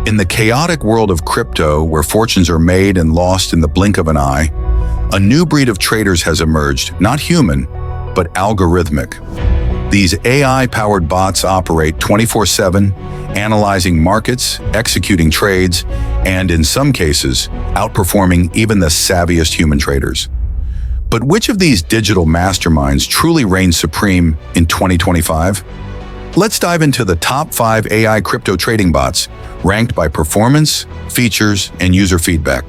In the chaotic world of crypto, where fortunes are made and lost in the blink of an eye, a new breed of traders has emerged, not human, but algorithmic. These AI-powered bots operate 24/7, analyzing markets, executing trades, and in some cases, outperforming even the savviest human traders. But which of these digital masterminds truly reigns supreme in 2025? Let's dive into the top 5 AI crypto trading bots, ranked by performance, features, and user feedback.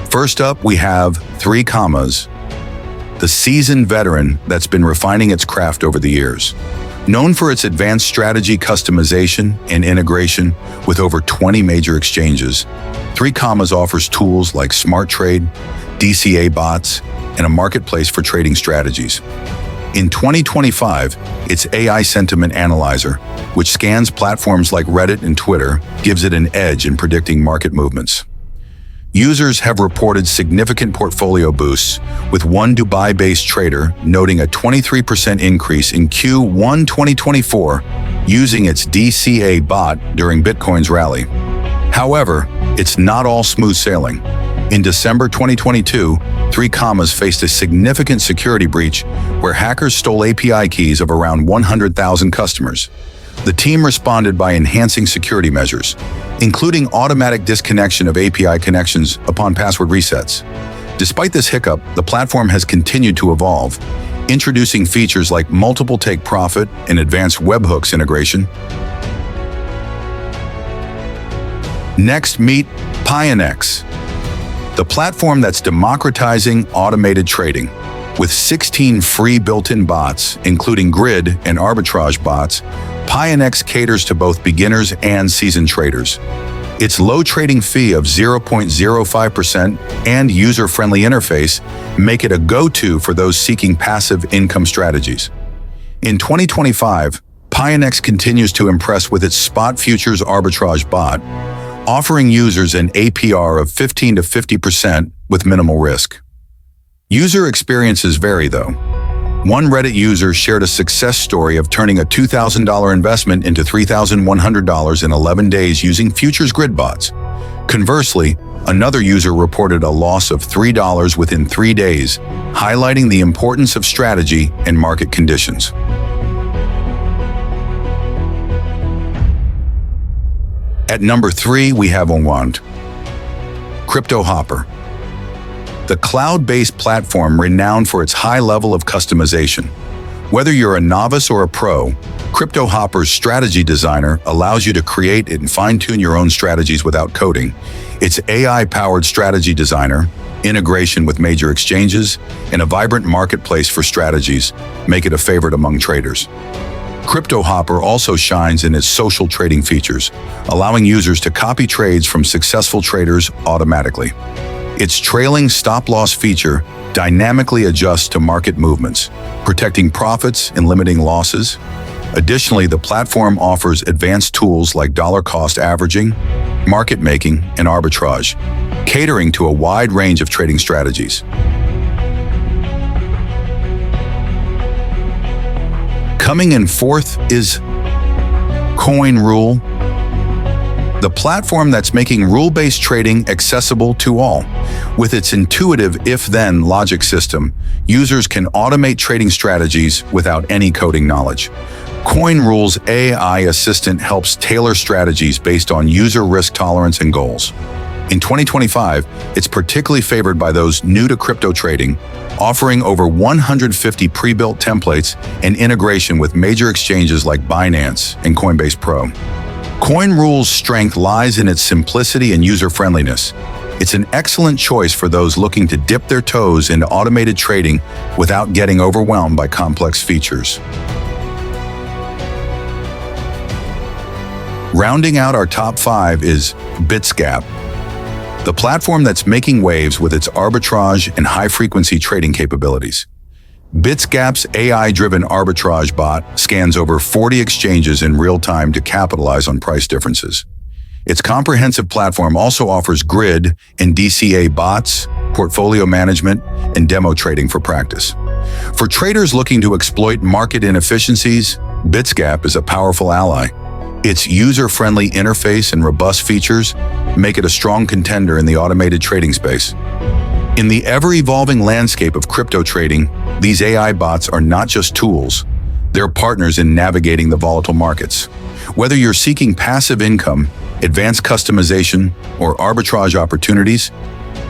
First up, we have ThreeCommas, the seasoned veteran that's been refining its craft over the years. Known for its advanced strategy customization and integration with over 20 major exchanges, ThreeCommas offers tools like Smart Trade, DCA bots, and a marketplace for trading strategies. In 2025, its AI Sentiment Analyzer, which scans platforms like Reddit and Twitter, gives it an edge in predicting market movements. Users have reported significant portfolio boosts, with one Dubai-based trader noting a 23% increase in Q1 2024 using its DCA bot during Bitcoin's rally. However, it's not all smooth sailing. In December 2022, ThreeCommas faced a significant security breach where hackers stole API keys of around 100,000 customers. The team responded by enhancing security measures, including automatic disconnection of API connections upon password resets. Despite this hiccup, the platform has continued to evolve, introducing features like multiple take profit and advanced webhooks integration. Next, meet Pionex, the platform that's democratizing automated trading. With 16 free built-in bots, including grid and arbitrage bots, Pionex caters to both beginners and seasoned traders. Its low trading fee of 0.05% and user-friendly interface make it a go-to for those seeking passive income strategies. In 2025, Pionex continues to impress with its spot futures arbitrage bot, offering users an APR of 15 to 50% with minimal risk. User experiences vary, though. One Reddit user shared a success story of turning a $2,000 investment into $3,100 in 11 days using futures grid bots. Conversely, another user reported a loss of $3 within 3 days, highlighting the importance of strategy and market conditions. At number 3, we have Crypto Hopper, the cloud-based platform renowned for its high level of customization. Whether you're a novice or a pro, Crypto Hopper's strategy designer allows you to create and fine-tune your own strategies without coding. Its AI-powered strategy designer, integration with major exchanges, and a vibrant marketplace for strategies make it a favorite among traders. Crypto Hopper also shines in its social trading features, allowing users to copy trades from successful traders automatically. Its trailing stop-loss feature dynamically adjusts to market movements, protecting profits and limiting losses. Additionally, the platform offers advanced tools like dollar-cost averaging, market making, and arbitrage, catering to a wide range of trading strategies. Coming in fourth is CoinRule, the platform that's making rule-based trading accessible to all. With its intuitive if-then logic system, users can automate trading strategies without any coding knowledge. CoinRule's AI assistant helps tailor strategies based on user risk tolerance and goals. In 2025, it's particularly favored by those new to crypto trading, offering over 150 pre-built templates and integration with major exchanges like Binance and Coinbase Pro. CoinRule's strength lies in its simplicity and user-friendliness. It's an excellent choice for those looking to dip their toes into automated trading without getting overwhelmed by complex features. Rounding out our top 5 is Bitsgap, the platform that's making waves with its arbitrage and high-frequency trading capabilities. Bitsgap's AI-driven arbitrage bot scans over 40 exchanges in real time to capitalize on price differences. Its comprehensive platform also offers grid and DCA bots, portfolio management, and demo trading for practice. For traders looking to exploit market inefficiencies, Bitsgap is a powerful ally. Its user-friendly interface and robust features make it a strong contender in the automated trading space. In the ever-evolving landscape of crypto trading, these AI bots are not just tools, they're partners in navigating the volatile markets. Whether you're seeking passive income, advanced customization, or arbitrage opportunities,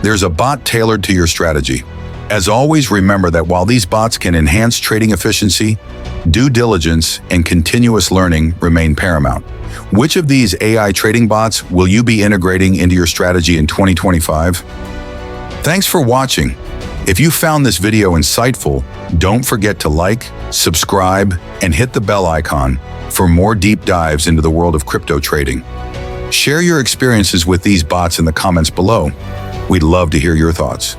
there's a bot tailored to your strategy. As always, remember that while these bots can enhance trading efficiency, due diligence and continuous learning remain paramount. Which of these AI trading bots will you be integrating into your strategy in 2025? Thanks for watching. If you found this video insightful, don't forget to like, subscribe, and hit the bell icon for more deep dives into the world of crypto trading. Share your experiences with these bots in the comments below. We'd love to hear your thoughts.